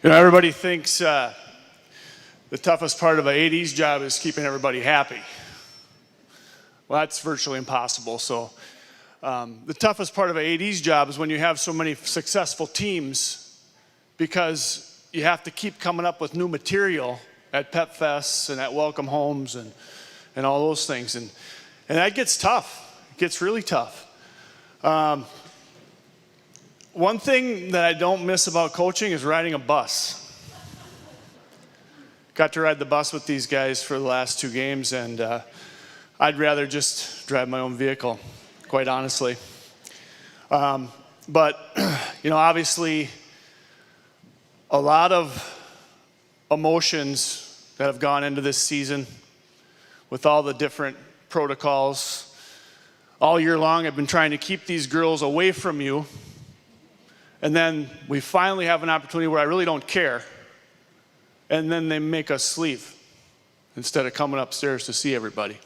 Everybody thinks the toughest part of an AD's job is keeping everybody happy. Well, that's virtually impossible. So the toughest part of an AD's job is when you have so many successful teams, because you have to keep coming up with new material at Pep Fests and at Welcome Homes and all those things. And that gets tough. It gets really tough. One thing that I don't miss about coaching is riding a bus. Got to ride the bus with these guys for the last 2 games, and I'd rather just drive my own vehicle, quite honestly. But, obviously, a lot of emotions that have gone into this season with all the different protocols. All year long, I've been trying to keep these girls away from you. And then we finally have an opportunity where I really don't care. And then they make us leave instead of coming upstairs to see everybody.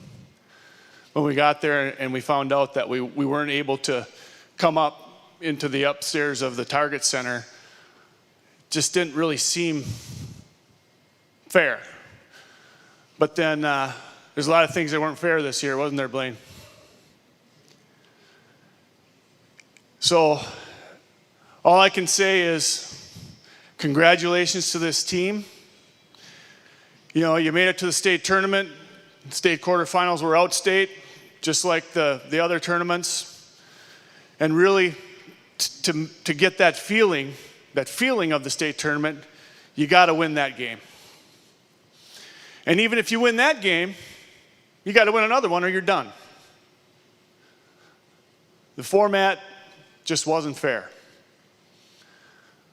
When we got there and we found out that we weren't able to come up into the upstairs of the Target Center, it just didn't really seem fair. But then there's a lot of things that weren't fair this year, wasn't there, Blaine? So all I can say is congratulations to this team. You made it to the state tournament. State quarterfinals were outstate, just like the other tournaments. And really, to get that feeling of the state tournament, you got to win that game. And even if you win that game, you got to win another one or you're done. The format just wasn't fair.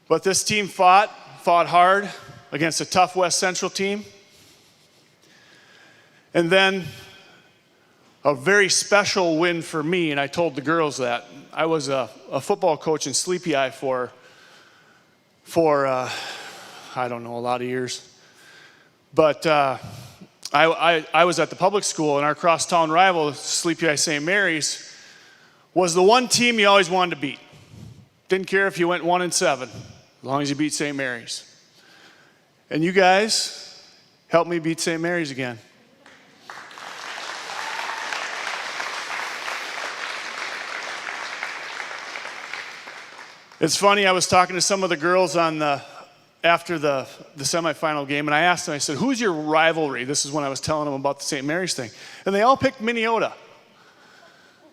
But this team fought hard against a tough West Central team. And then a very special win for me, and I told the girls that. I was a football coach in Sleepy Eye for I don't know, a lot of years. But I was at the public school, and our crosstown rival, Sleepy Eye St. Mary's, was the one team you always wanted to beat. Didn't care if you went 1-7. As long as you beat St. Mary's. And you guys helped me beat St. Mary's again. It's funny, I was talking to some of the girls after the semifinal game, and I asked them, I said, who's your rivalry? This is when I was telling them about the St. Mary's thing. And they all picked Minneota.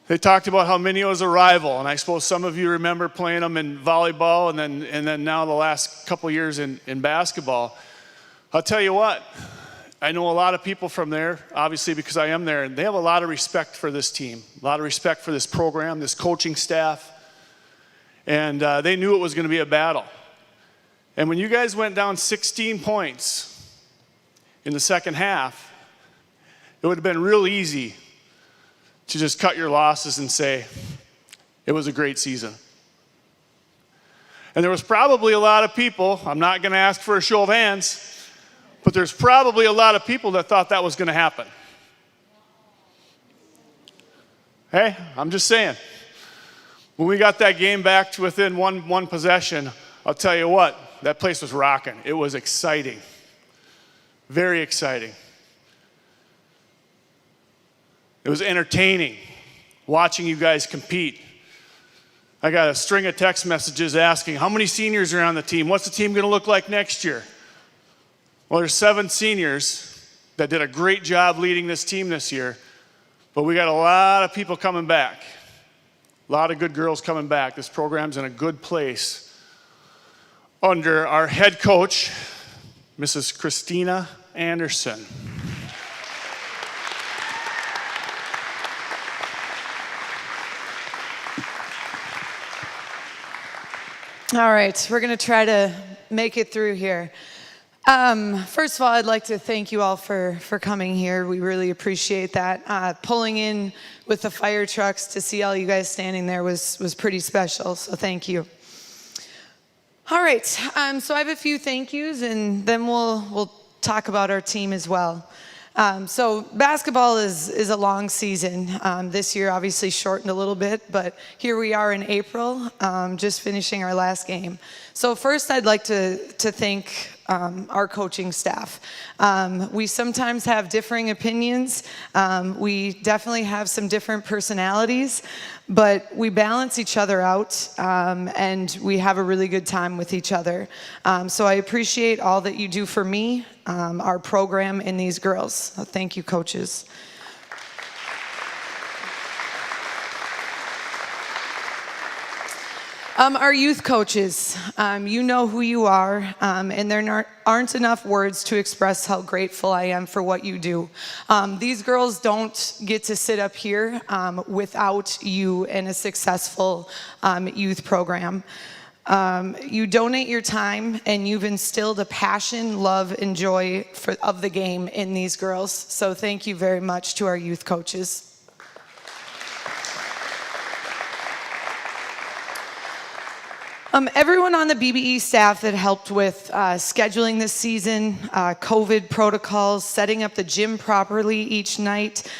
They talked about how Minneota's a rival, and I suppose some of you remember playing them in volleyball and then now the last couple years in basketball. I'll tell you what, I know a lot of people from there, obviously because I am there, and they have a lot of respect for this team, a lot of respect for this program, this coaching staff, and they knew it was going to be a battle. And when you guys went down 16 points in the second half, it would have been real easy to just cut your losses and say, it was a great season. And there was probably a lot of people, I'm not going to ask for a show of hands, but there's probably a lot of people that thought that was going to happen. Hey, I'm just saying. When we got that game back to within one possession, I'll tell you what, that place was rocking. It was exciting. Very exciting. It was entertaining watching you guys compete. I got a string of text messages asking, how many seniors are on the team? What's the team going to look like next year? Well, there's 7 seniors that did a great job leading this team this year, but we got a lot of people coming back. A lot of good girls coming back. This program's in a good place under our head coach, Mrs. Christina Anderson. All right, we're going to try to make it through here. First of all, I'd like to thank you all for coming here. We really appreciate that. Pulling in with the fire trucks to see all you guys standing there was pretty special, so thank you. All right, so I have a few thank yous, and then we'll talk about our team as well. So basketball is a long season. This year obviously shortened a little bit, but here we are in April, just finishing our last game. So first, I'd like to thank our coaching staff. We sometimes have differing opinions. We definitely have some different personalities, but we balance each other out, and we have a really good time with each other. So I appreciate all that you do for me, our program, and these girls. So thank you, coaches. Our youth coaches, you know who you are, and there aren't enough words to express how grateful I am for what you do. These girls don't get to sit up here without you and a successful youth program. You donate your time, and you've instilled a passion, love, and joy of the game in these girls. So thank you very much to our youth coaches. Everyone on the BBE staff that helped with scheduling this season, COVID protocols, setting up the gym properly each night,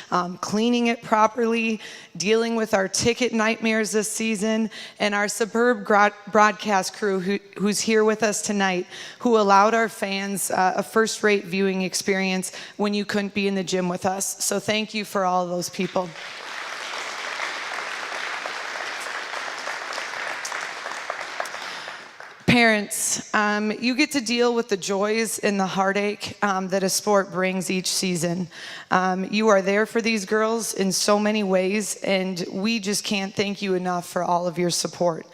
cleaning it properly, dealing with our ticket nightmares this season, and our superb broadcast crew who's here with us tonight, who allowed our fans a first-rate viewing experience when you couldn't be in the gym with us. So thank you for all of those people. Parents, you get to deal with the joys and the heartache that a sport brings each season. You are there for these girls in so many ways, and we just can't thank you enough for all of your support.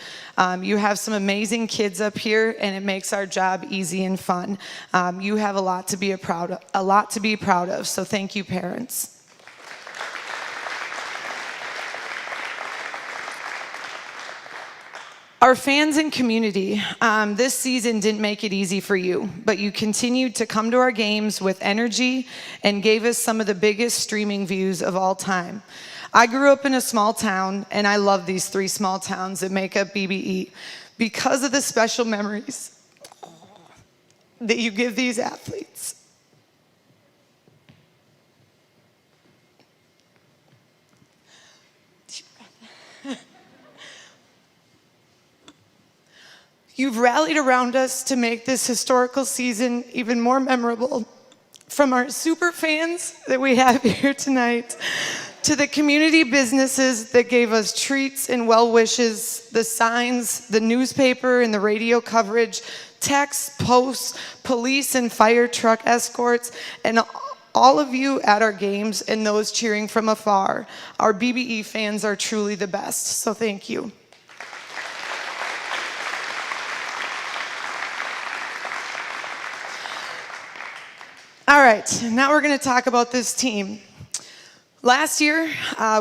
You have some amazing kids up here, and it makes our job easy and fun. You have a lot to be proud of, so thank you, parents. Our fans and community, this season didn't make it easy for you, but you continued to come to our games with energy and gave us some of the biggest streaming views of all time. I grew up in a small town, and I love these 3 small towns that make up BBE because of the special memories that you give these athletes. You've rallied around us to make this historical season even more memorable. From our super fans that we have here tonight, to the community businesses that gave us treats and well wishes, the signs, the newspaper and the radio coverage, texts, posts, police and fire truck escorts, and all of you at our games and those cheering from afar. Our BBE fans are truly the best, so thank you. All right, now we're going to talk about this team. Last year,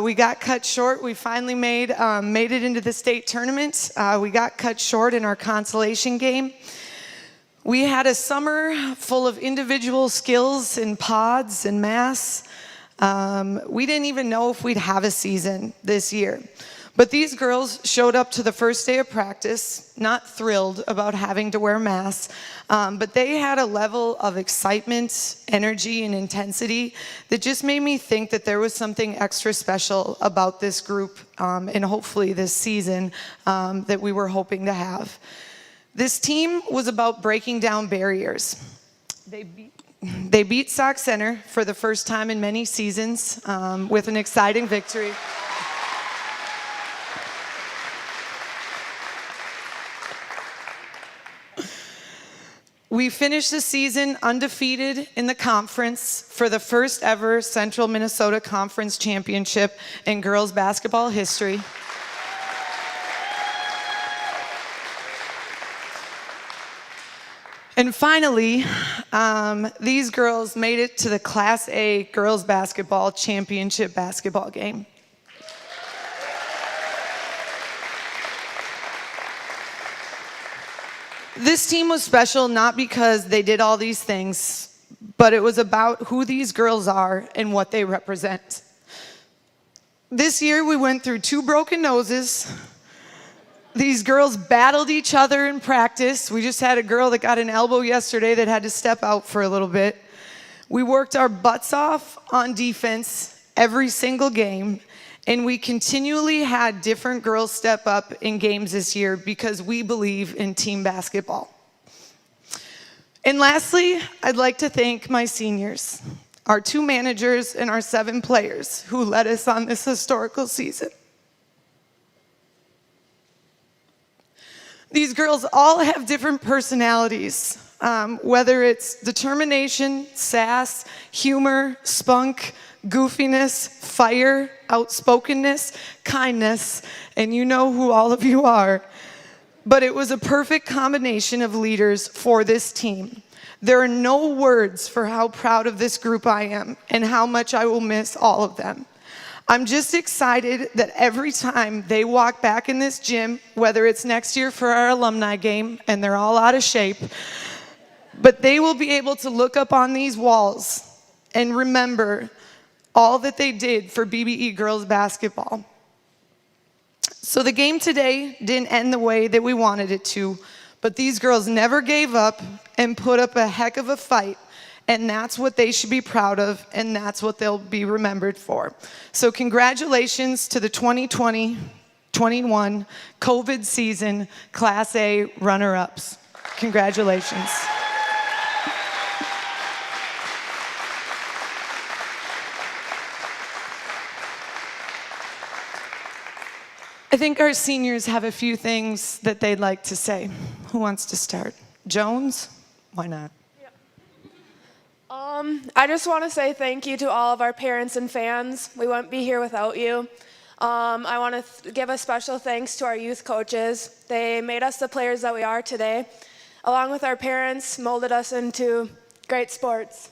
we got cut short. We finally made it into the state tournament. We got cut short in our consolation game. We had a summer full of individual skills in pods and mass. We didn't even know if we'd have a season this year. But these girls showed up to the first day of practice, not thrilled about having to wear masks, but they had a level of excitement, energy, and intensity that just made me think that there was something extra special about this group and hopefully this season that we were hoping to have. This team was about breaking down barriers. They beat Sauk Center for the first time in many seasons with an exciting victory. We finished the season undefeated in the conference for the first ever Central Minnesota Conference Championship in girls basketball history. And finally, these girls made it to the Class A girls basketball championship basketball game. This team was special not because they did all these things, but it was about who these girls are and what they represent. This year we went through 2 broken noses. These girls battled each other in practice. We just had a girl that got an elbow yesterday that had to step out for a little bit. We worked our butts off on defense every single game, And we continually had different girls step up in games this year because we believe in team basketball. And lastly, I'd like to thank my seniors, our 2 managers and our 7 players who led us on this historical season. These girls all have different personalities, whether it's determination, sass, humor, spunk, goofiness, fire, outspokenness, kindness, and you know who all of you are. But it was a perfect combination of leaders for this team. There are no words for how proud of this group I am and how much I will miss all of them. I'm just excited that every time they walk back in this gym, whether it's next year for our alumni game, and they're all out of shape, but they will be able to look up on these walls and remember all that they did for BBE girls basketball. So the game today didn't end the way that we wanted it to, but these girls never gave up and put up a heck of a fight, and that's what they should be proud of, and that's what they'll be remembered for. So congratulations to the 2020-21 COVID season Class A runner-ups. Congratulations. I think our seniors have a few things that they'd like to say. Who wants to start? Jones? Why not? I just want to say thank you to all of our parents and fans. We wouldn't be here without you. I want to give a special thanks to our youth coaches. They made us the players that we are today. Along with our parents, molded us into great sports.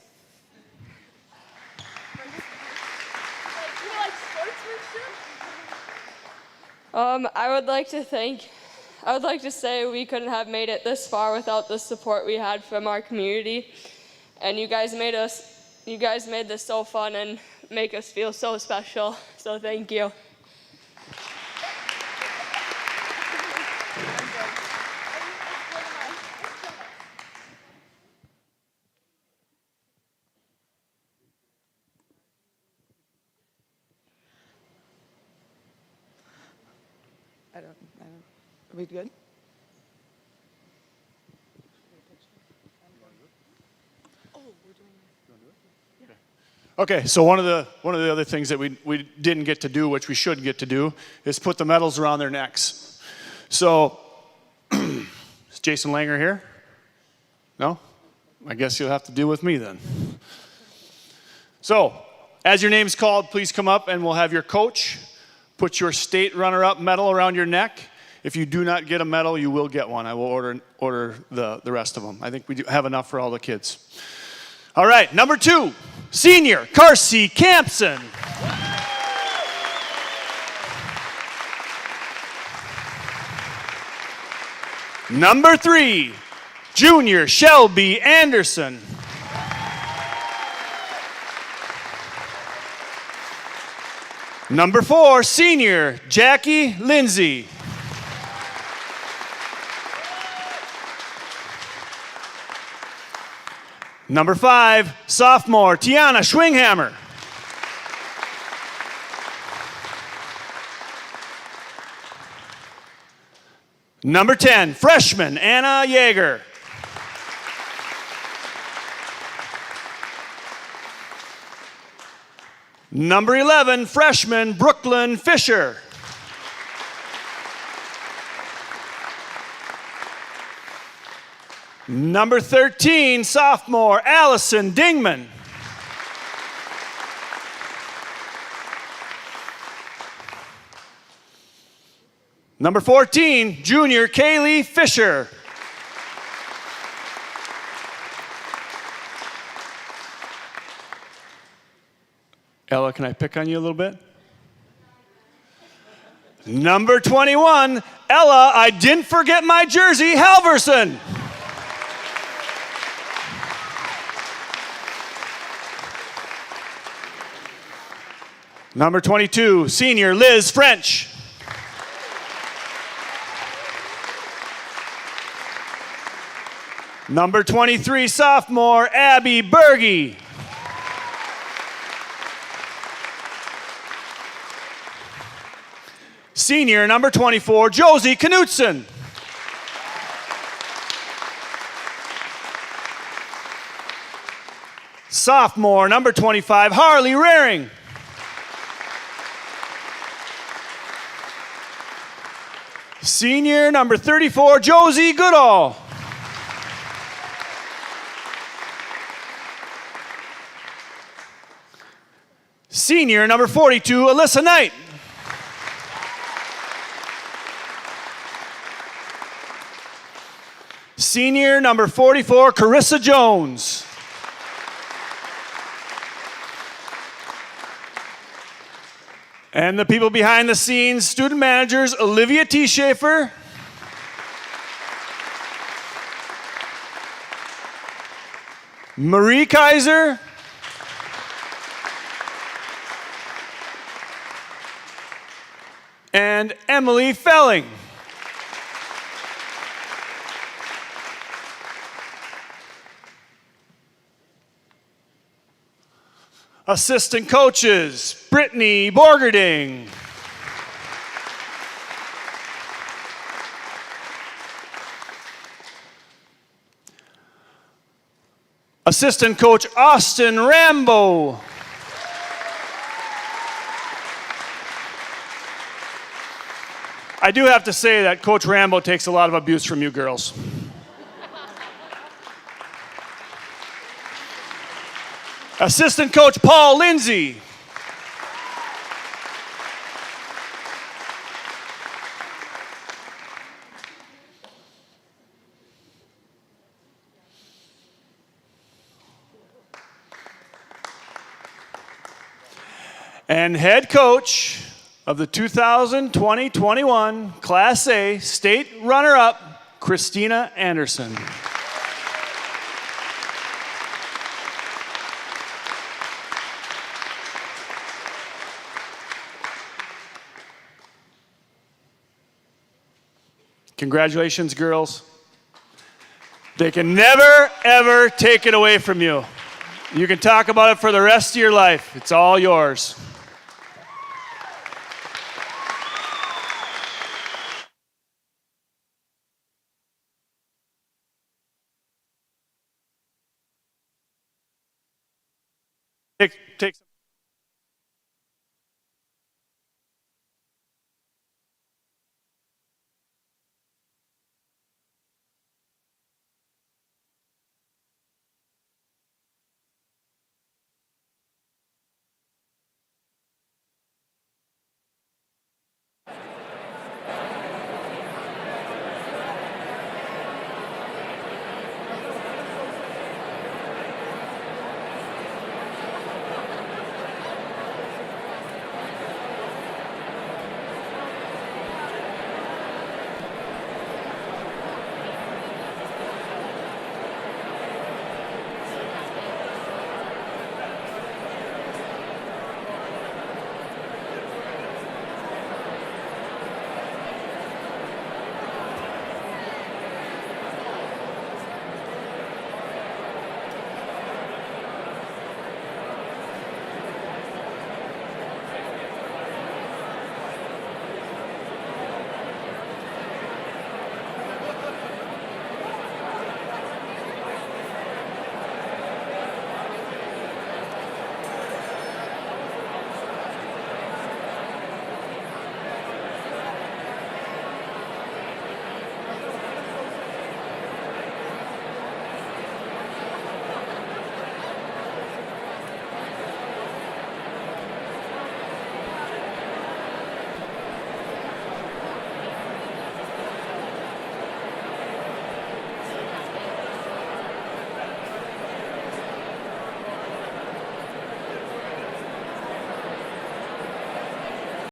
I would like to say we couldn't have made it this far without the support we had from our community. And you guys made this so fun and make us feel so special. So thank you. Are we good? Okay, so one of the other things that we didn't get to do, which we should get to do, is put the medals around their necks. So, is Jason Langer here? No? I guess you'll have to deal with me then. So, as your name's called, please come up and we'll have your coach put your state runner-up medal around your neck. If you do not get a medal, you will get one. I will order the rest of them. I think we do have enough for all the kids. All right, number 2, senior Carsey Campson. Number 3, junior Shelby Anderson. Number 4, senior Jackie Lindsay. Number 5, sophomore Tiana Schwinghammer. Number 10, freshman Anna Yeager. Number 11, freshman Brooklyn Fisher. Number 13, sophomore Allison Dingman. Number 14, junior Kaylee Fisher. Ella, can I pick on you a little bit? Number 21, Ella, I didn't forget my jersey, Halverson. Number 22, senior Liz French. Number 23, sophomore Abby Berge. Senior number 24, Josie Knutson. Sophomore number 25, Harley Raring. Senior number 34, Josie Goodall. Senior number 42, Alyssa Knight. Senior number 44, Carissa Jones. And the people behind the scenes, student managers, Olivia T. Schaefer, Marie Kaiser, and Emily Felling. Assistant coaches, Brittany Borgerding. Assistant coach, Austin Rambo. I do have to say that Coach Rambo takes a lot of abuse from you girls. Assistant coach, Paul Lindsay. And head coach of the 2020-21 Class A state runner-up, Christina Anderson. Congratulations, girls. They can never, ever take it away from you. You can talk about it for the rest of your life. It's all yours. Take some